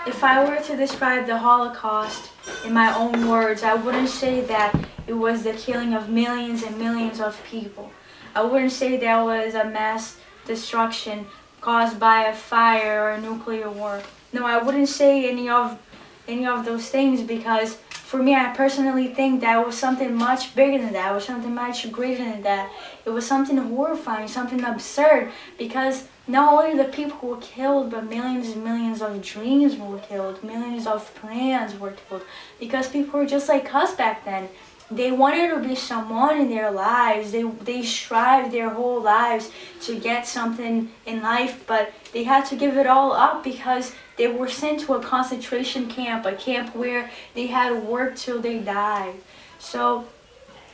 If I were to describe the Holocaust in my own words, I wouldn't say that it was the killing of millions and millions of people. I wouldn't say that was a mass destruction caused by a fire or a nuclear war. No, I wouldn't say any of those things, because for me, I personally think that it was something much bigger than that. It was something much greater than that. It was something horrifying, something absurd, because not only the people who were killed, but millions and millions of dreams were killed, millions of plans were killed, because people were just like us back then. They wanted to be someone in their lives. They strived their whole lives to get something in life, but they had to give it all up because they were sent to a concentration camp, a camp where they had to work till they died. So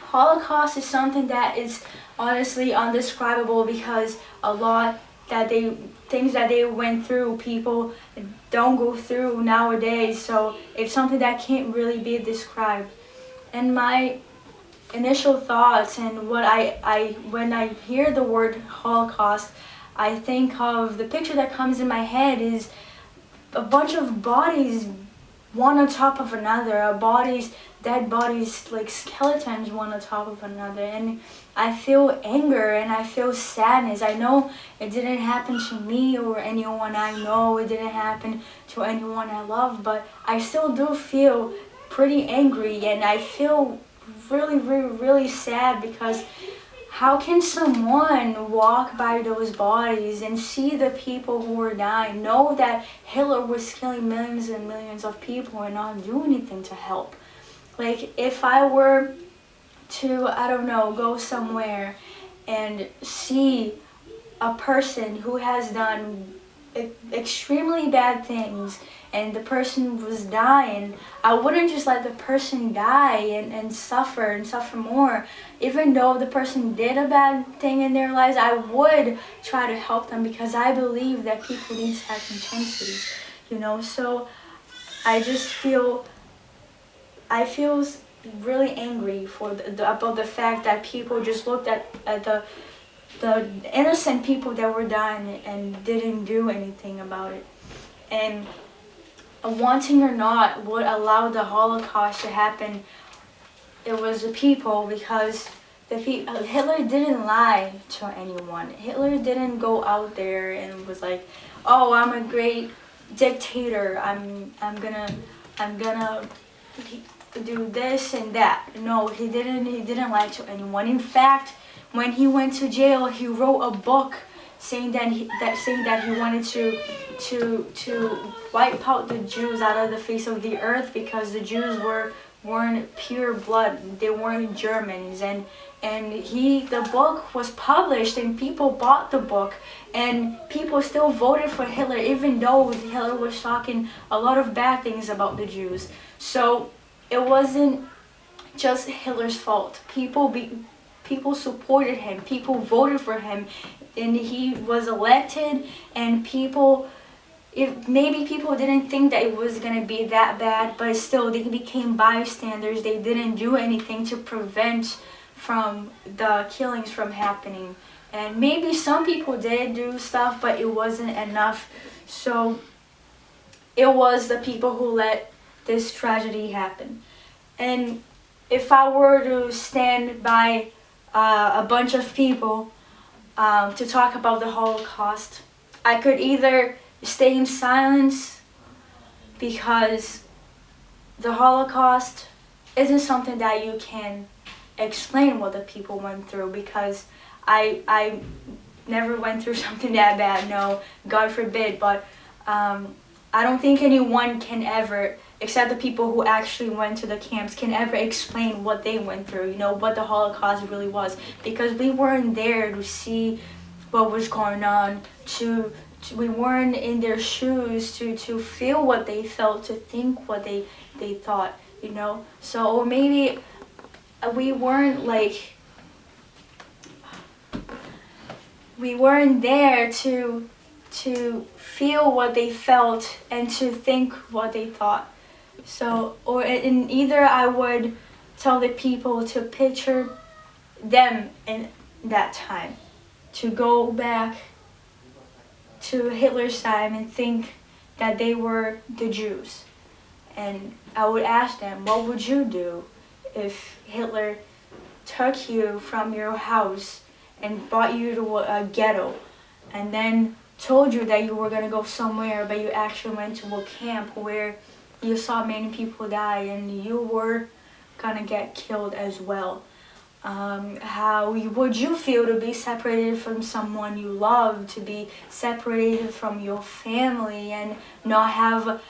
Holocaust is something that is honestly undescribable, because a lot things that they went through, people don't go through nowadays. So it's something that can't really be described. And my initial thoughts, and what I when I hear the word Holocaust, I think of the picture that comes in my head is a bunch of bodies, one on top of another, dead bodies, like skeletons, one on top of another. And I feel anger and I feel sadness. I know it didn't happen to me or anyone I know. It didn't happen to anyone I love, but I still do feel pretty angry, and I feel really, really, really sad, because how can someone walk by those bodies and see the people who were dying, know that Hitler was killing millions and millions of people, and not do anything to help? Like, if I were to, I don't know, go somewhere and see a person who has done extremely bad things, and the person was dying, I wouldn't just let the person die and suffer more. Even though the person did a bad thing in their lives, I would try to help them, because I believe that people need second chances, So I feel really angry about the fact that people just looked at the innocent people that were dying and didn't do anything about it. And wanting or not, what allowed the Holocaust to happen, it was the people, because Hitler didn't lie to anyone. Hitler didn't go out there and was like, "Oh, I'm a great dictator. I'm gonna do this and that." No, he didn't lie to anyone. In fact, when he went to jail, he wrote a book saying that he wanted to wipe out the Jews out of the face of the earth, because the Jews weren't pure blood. They weren't Germans, and the book was published, and people bought the book, and people still voted for Hitler, even though Hitler was talking a lot of bad things about the Jews. So it wasn't just Hitler's fault. People supported him, people voted for him, and he was elected, and maybe people didn't think that it was going to be that bad, but still they became bystanders. They didn't do anything to prevent from the killings from happening. And maybe some people did do stuff, but it wasn't enough. So it was the people who let this tragedy happen. And if I were to stand by a bunch of people to talk about the Holocaust, I could either stay in silence, because the Holocaust isn't something that you can explain what the people went through, because I never went through something that bad, no, God forbid, but I don't think anyone can ever, except the people who actually went to the camps, can ever explain what they went through, what the Holocaust really was, because we weren't there to see what was going on, we weren't in their shoes to feel what they felt, to think what they thought, So, or maybe we weren't there to feel what they felt and to think what they thought. So, or in either I would tell the people to picture them in that time, to go back to Hitler's time and think that they were the Jews. And I would ask them, what would you do if Hitler took you from your house and brought you to a ghetto and then told you that you were going to go somewhere, but you actually went to a camp where you saw many people die and you were going to get killed as well? How would you feel to be separated from someone you love, to be separated from your family and not have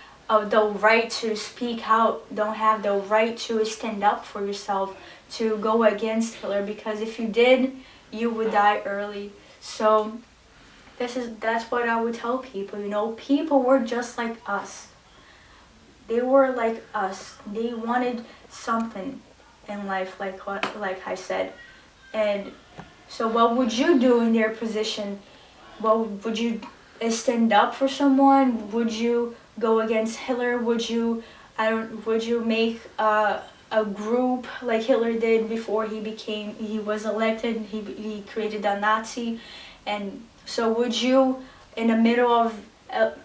the right to speak out, don't have the right to stand up for yourself, to go against Hitler? Because if you did, you would die early. So that's what I would tell people. You know, people were just like us. They were like us. They wanted something in life, like I said. And so what would you do in their position? Would you stand up for someone? Would you go against Hitler? Would you make a group like Hitler did before he was elected? He created a Nazi. And so would you, in the middle of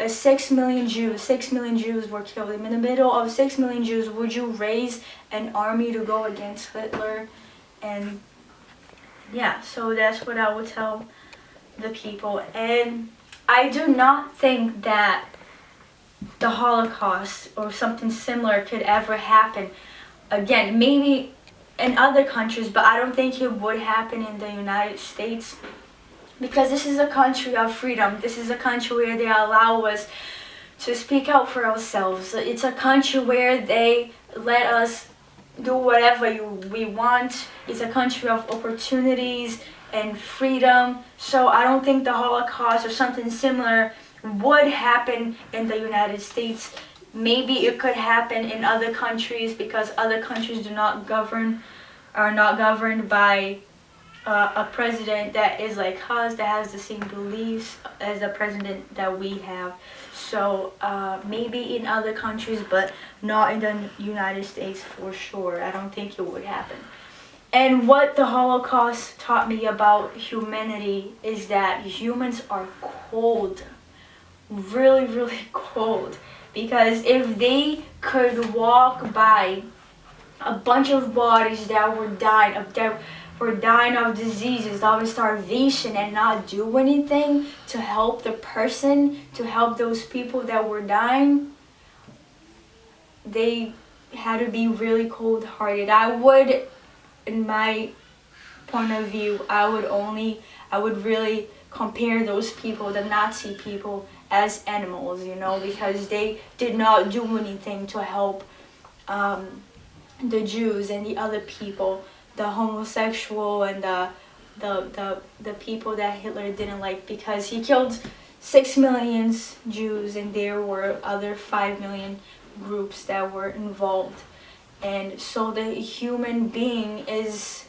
6 million Jews were killed. In the middle of 6 million Jews, would you raise an army to go against Hitler? And yeah, so that's what I would tell the people. And I do not think that the Holocaust or something similar could ever happen again. Maybe in other countries, but I don't think it would happen in the United States. Because this is a country of freedom. This is a country where they allow us to speak out for ourselves. It's a country where they let us do whatever we want. It's a country of opportunities and freedom. So I don't think the Holocaust or something similar would happen in the United States. Maybe it could happen in other countries because other countries are not governed by a president that is like us, that has the same beliefs as the president that we have. So maybe in other countries, but not in the United States for sure. I don't think it would happen. And what the Holocaust taught me about humanity is that humans are cold. Really, really cold. Because if they could walk by a bunch of bodies that were dying of diseases, of starvation, and not do anything to help the person, to help those people that were dying, they had to be really cold-hearted. I would, in my point of view, I would really compare those people, the Nazi people, as animals, you know, because they did not do anything to help the Jews and the other people, the homosexual and the people that Hitler didn't like, because he killed 6 million Jews and there were other 5 million groups that were involved. And so the human being is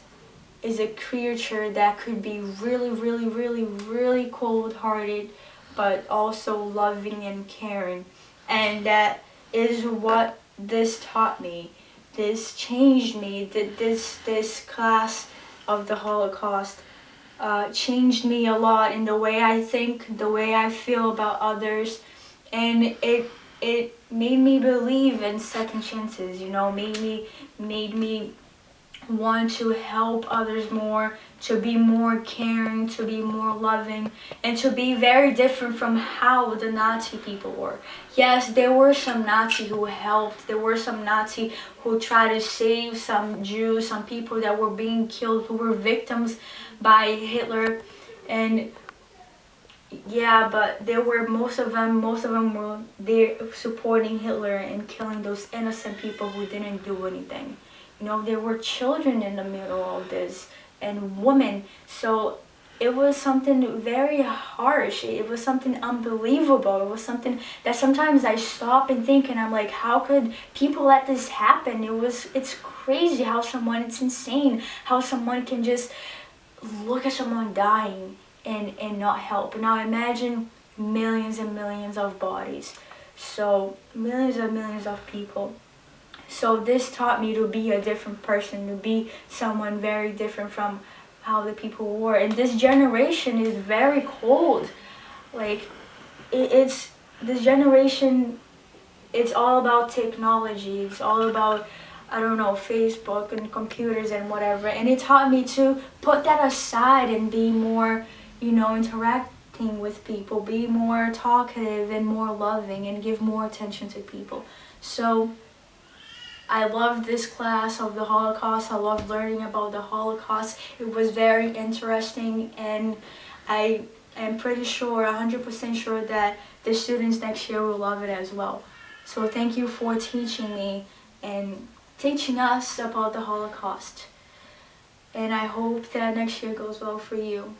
a creature that could be really, really, really, really cold-hearted, but also loving and caring. And that is what this taught me. This changed me. This class of the Holocaust changed me a lot in the way I think, the way I feel about others, and it made me believe in second chances. You know, made me want to help others more, to be more caring, to be more loving, and to be very different from how the Nazi people were. Yes, there were some Nazi who helped. There were some Nazi who tried to save some Jews, some people that were being killed, who were victims by Hitler. And yeah, but there were most of them were there supporting Hitler and killing those innocent people who didn't do anything. You know, there were children in the middle of this and women. So it was something very harsh. It was something unbelievable. It was something that sometimes I stop and think, and I'm like, how could people let this happen? It's crazy how it's insane how someone can just look at someone dying and not help. Now imagine millions and millions of bodies. So millions and millions of people. So this taught me to be a different person, to be someone very different from how the people were. And this generation is very cold. Like, it's this generation, it's all about technology. It's all about, I don't know, Facebook and computers and whatever. And it taught me to put that aside and be more, interacting with people, be more talkative and more loving and give more attention to people. So I loved this class of the Holocaust. I loved learning about the Holocaust. It was very interesting, and I am pretty sure, 100% sure, that the students next year will love it as well. So thank you for teaching me and teaching us about the Holocaust. And I hope that next year goes well for you.